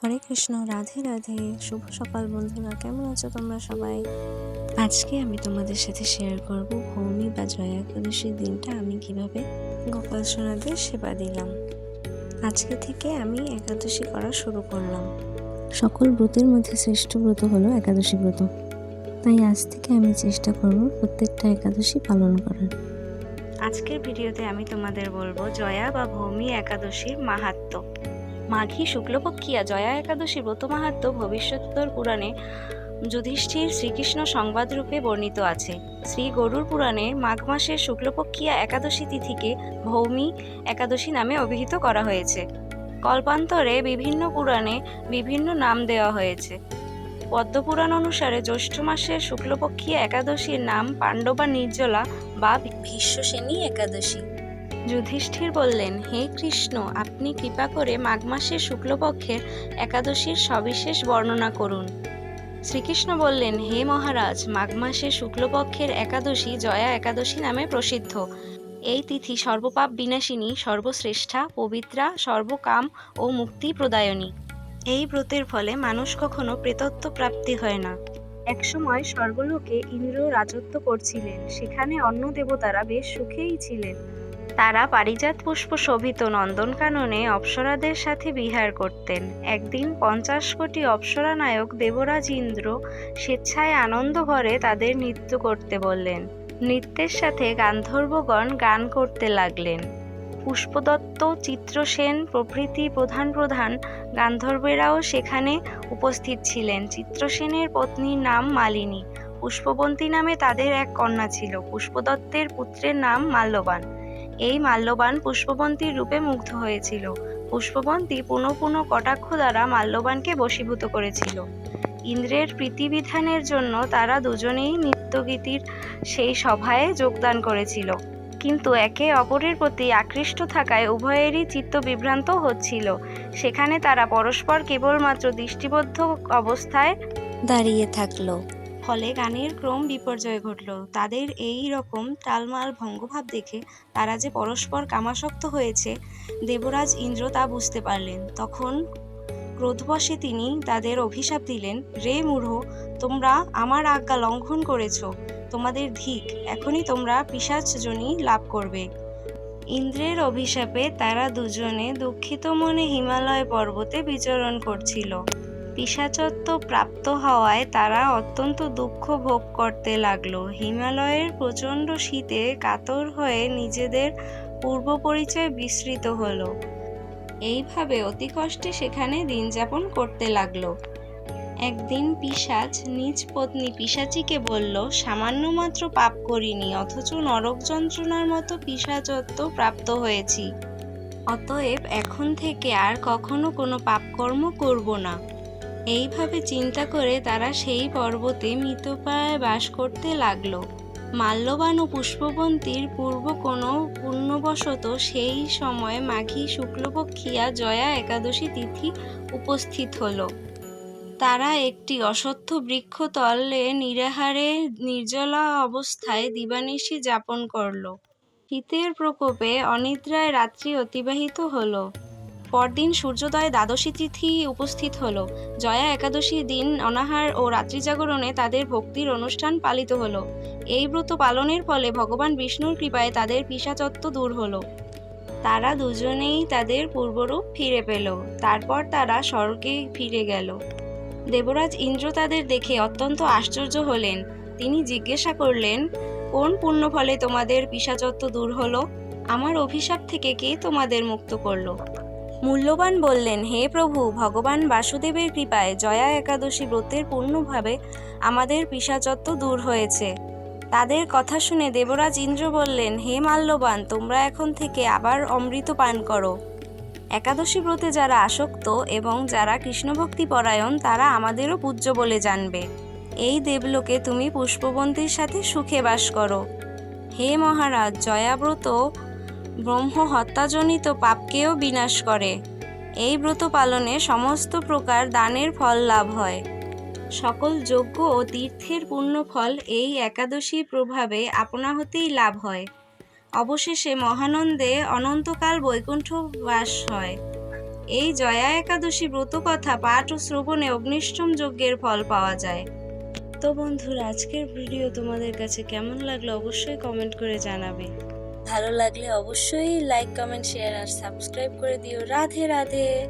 হরে কৃষ্ণ, রাধে রাধে। শুভ সকাল বন্ধুরা, কেমন আছো তোমরা সবাই? আজকে আমি তোমাদের সাথে শেয়ার করব ভৌমি বা জয়া একাদশীর দিনটা আমি কিভাবে গোপাল সোনাদের সেবা দিলাম। আজকে থেকে আমি একাদশী করা শুরু করলাম। সকল ব্রতের মধ্যে শ্রেষ্ঠ ব্রত হলো একাদশী ব্রত, তাই আজ থেকে আমি চেষ্টা করব প্রত্যেকটা একাদশী পালন করার। আজকের ভিডিওতে আমি তোমাদের বলবো জয়া বা ভৌমি একাদশীর মাহাত্ম্য। মাঘী শুক্লপক্ষিয়া জয়া একাদশী ব্রত মাহাত্ম্য ভবিষ্যত্তর পুরাণে যুধিষ্ঠির শ্রীকৃষ্ণ সংবাদ রূপে বর্ণিত আছে। শ্রী গরুড় পুরাণে মাঘ মাসের শুক্লপক্ষিয়া একাদশী তিথিকে ভৌমি একাদশী নামে অভিহিত করা হয়েছে। কল্পান্তরে বিভিন্ন পুরাণে বিভিন্ন নাম দেওয়া হয়েছে। পদ্মপুরাণ অনুসারে জ্যৈষ্ঠ মাসের শুক্লপক্ষিয়া একাদশীর নাম পাণ্ডবা নির্জলা বা ভীষ্মসেনী একাদশী। যুধিষ্ঠির বললেন, হে কৃষ্ণ, আপনি কৃপা করে মাঘ মাসের শুক্লপক্ষের একাদশীর সবিশেষ বর্ণনা করুন। শ্রীকৃষ্ণ বললেন, হে মহারাজ, মাঘ মাসের শুক্লপক্ষের একাদশী জয়া একাদশী নামে প্রসিদ্ধ। এই তিথি সর্বপাপ বিনাশিনী, সর্বশ্রেষ্ঠা, পবিত্রা, সর্বকাম ও মুক্তি প্রদায়নী। এই ব্রতের ফলে মানুষ কখনো প্রেতত্ব প্রাপ্তি হয় না। একসময় স্বর্গলোকে ইন্দ্র রাজত্ব করছিলেন। সেখানে অন্য দেবতারা বেশ সুখেই ছিলেন। তারা পারিজাত পুষ্প শোভিত নন্দনকাননে অপ্সরাদের সাথে বিহার করতেন। একদিন 50 কোটি অপ্সরা নায়ক দেবরাজ ইন্দ্র স্বেচ্ছায় আনন্দ ভরে তাদের নৃত্য করতে বললেন। নৃত্যের সাথে গান্ধর্বগণ গান করতে লাগলেন। পুষ্পদত্ত, চিত্রসেন প্রভৃতি প্রধান প্রধান গান্ধর্বেরাও সেখানে উপস্থিত ছিলেন। চিত্রসেনের পত্নীর নাম মালিনী। পুষ্পবন্তী নামে তাদের এক কন্যা ছিল। পুষ্পদত্তের পুত্রের নাম মাল্যবান। এই মাল্যবান পুষ্পবন্তীর রূপে মুগ্ধ হয়েছিল। পুষ্পবন্তী পুনঃ পুনঃ কটাক্ষ দ্বারা মাল্যবানকে বশীভূত করেছিল। ইন্দ্রের প্রীতিবিধানের জন্য তারা দুজনেই নৃত্যগীতির সেই সভায় যোগদান করেছিল, কিন্তু একে অপরের প্রতি আকৃষ্ট থাকায় উভয়েরই চিত্ত বিভ্রান্ত হচ্ছিল। সেখানে তারা পরস্পর কেবলমাত্র দৃষ্টিবদ্ধ অবস্থায় দাঁড়িয়ে থাকলো। ফলে গানের ক্রম বিপর্যয় ঘটল। তাদের এই রকম টালমাল ভঙ্গভাব দেখে তারা যে পরস্পর কামাসক্ত হয়েছে, দেবরাজ ইন্দ্র তা বুঝতে পারলেন। তখন ক্রোধবশে তিনি তাদের অভিশাপ দিলেন, রে মূঢ়, তোমরা আমার আজ্ঞা লঙ্ঘন করেছ, তোমাদের ধিক, এখনই তোমরা পিশাচযোনি লাভ করবে। ইন্দ্রের অভিশাপে তারা দুজনে দুঃখিত মনে হিমালয় পর্বতে বিচরণ করছিল। পিশাচত্ব প্রাপ্ত হওয়ায় তারা অত্যন্ত দুঃখ ভোগ করতে লাগলো। হিমালয়ের প্রচণ্ড শীতে কাতর হয়ে নিজেদের পূর্ব পরিচয় বিস্মৃত হলো। এইভাবে অতি কষ্টে সেখানে দিন যাপন করতে লাগলো। একদিন পিশাচ নিজ পত্নী পিশাচীকে বলল, সামান্য মাত্র পাপ করিনি, অথচ নরক যন্ত্রণার মতো পিশাচত্ব প্রাপ্ত হয়েছি। অতএব এখন থেকে আর কখনো কোনো পাপকর্ম করব না। এইভাবে চিন্তা করে তারা সেই পর্বতে মৃতপ্রায় বাস করতে লাগলো। মাল্যবান ও পুষ্পবন্তীর পূর্ব কোনো পুণ্যবশত সেই সময় মাঘী শুক্লপক্ষিয়া জয়া একাদশী তিথি উপস্থিত হলো। তারা একটি অশ্বত্থ বৃক্ষতলে নিরাহারে নির্জলা অবস্থায় দিবানিশি যাপন করল। শীতের প্রকোপে অনিদ্রায় রাত্রি অতিবাহিত হলো। পরদিন সূর্যোদয়ে দ্বাদশী তিথি উপস্থিত হলো। জয়া একাদশীর দিন অনাহার ও রাত্রি জাগরণে তাদের ভক্তির অনুষ্ঠান পালিত হলো। এই ব্রত পালনের ফলে ভগবান বিষ্ণুর কৃপায় তাদের পিশাচত্ব দূর হলো। তারা দুজনেই তাদের পূর্বরূপ ফিরে পেল। তারপর তারা স্বর্গে ফিরে গেল। দেবরাজ ইন্দ্র তাদের দেখে অত্যন্ত আশ্চর্য হলেন। তিনি জিজ্ঞাসা করলেন, কোন পুণ্যফলে তোমাদের পিশাচত্ব দূর হলো? আমার অভিশাপ থেকে কে তোমাদের মুক্ত করলো? মূল্যবান বললেন, হে প্রভু, ভগবান বাসুদেবের কৃপায় জয়া একাদশী ব্রতের পূর্ণভাবে আমাদের পিশাচত্ব দূর হয়েছে। তাদের কথা শুনে দেবরাজ ইন্দ্র বললেন, হে মাল্যবান, তোমরা এখন থেকে আবার অমৃত পান করো। একাদশী ব্রতে যারা আসক্ত এবং যারা কৃষ্ণভক্তি পরায়ণ তারা আমাদেরও পূজ্য বলে জানবে। এই দেবলোকে তুমি পুষ্পবন্তীর সাথে সুখে বাস করো। হে মহারাজ, জয়াব্রত ব্রহ্ম হত্যাজনিত পাপকেও বিনাশ করে। এই ব্রত পালনে সমস্ত প্রকার দানের ফল লাভ হয়। সকল যজ্ঞ ও তীর্থের পুণ্যফল এই একাদশীর প্রভাবে আপনা হতেই লাভ হয়। অবশেষে মহানন্দে অনন্তকাল বৈকুণ্ঠ বাস হয়। এই জয়া একাদশী ব্রত কথা পাঠ ও শ্রবণে অগ্নিষ্টম যজ্ঞের ফল পাওয়া যায়। তো বন্ধুরা, আজকের ভিডিও তোমাদের কাছে কেমন লাগলো অবশ্যই কমেন্ট করে জানাবে। ভালো লাগলে অবশ্যই লাইক, কমেন্ট, শেয়ার আর সাবস্ক্রাইব করে দিও। রাধে রাধে।